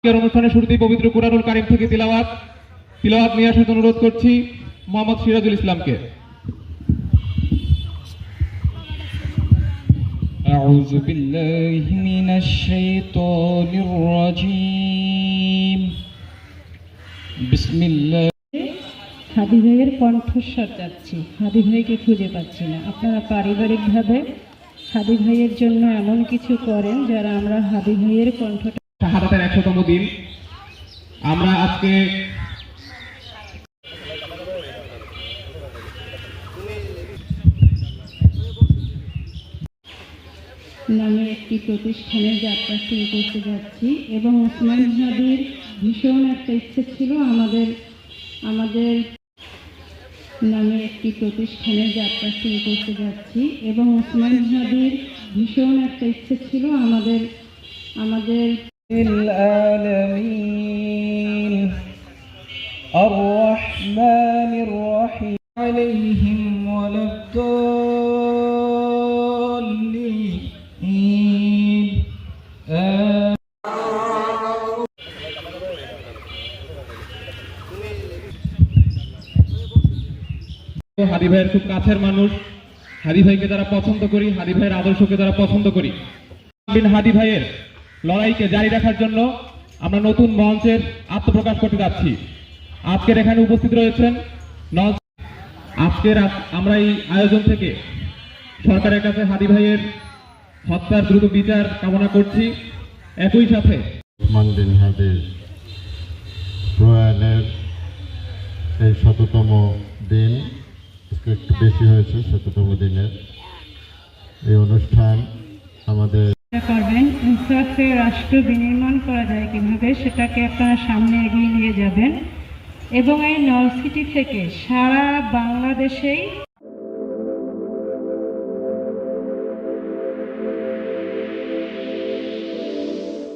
অনুষ্ঠানের শুরুতেই পবিত্র কুরআনুল কারীম থেকে তিলাওয়াত নিয়ে আসার অনুরোধ করছি মোহাম্মদ সিরাজুল ইসলামকে। আউযু বিল্লাহি মিনাশ শাইতানির রাজীম। বিসমিল্লাহ। হাদি ভাইয়ের কণ্ঠস্বর যাচ্ছি, হাদি ভাইকে খুঁজে পাচ্ছি না। আপনারা পারিবারিকভাবে হাদি ভাইয়ের জন্য এমন কিছু করেন যারা আমরা হাদি ভাইয়ের কণ্ঠটা। শাহাদাতের 100তম দিন আমরা আজকে নামে একটি প্রতিষ্ঠানের যাত্রা শুরু করতে যাচ্ছি এবং ওসমান হাদির ভীষণ একটা ইচ্ছে ছিল আমাদের নামে একটি প্রতিষ্ঠানের যাত্রা শুরু করতে যাচ্ছি এবং ওসমান হাদির ভীষণ একটা ইচ্ছে ছিল আমাদের العالمين الرحمن الرحيم عليهم ولا الضالين হাদি ভাইয়ের খুব কাছের মানুষ, হাদি ভাইকে যারা পছন্দ করি, হাদি ভাইয়ের আদর্শকে যারা পছন্দ করি, হাদি ভাইয়ের লড়াইকে জারি রাখার জন্য আমরা নতুন মঞ্চের আত্মপ্রকাশ করতে যাচ্ছি। আজকের এখানে উপস্থিত রয়েছেন আমরা এই আয়োজন থেকে সরকারের কাছে হাদি ভাইয়ের হত্যার দ্রুত বিচার কামনা করছি। একই সাথে ওসমান বিন হাদির প্রয়াণের এই 100তম দিন, একটু বেশি হয়েছে 100তম দিনের এই অনুষ্ঠান আমাদের করবেন। ইনসাফে রাষ্ট্র বিনির্মাণ করা যায় কিভাবে সেটাকে আপনারা সামনে এগিয়ে নিয়ে যাবেন এবং এই নলসিটি থেকে সারা বাংলাদেশেই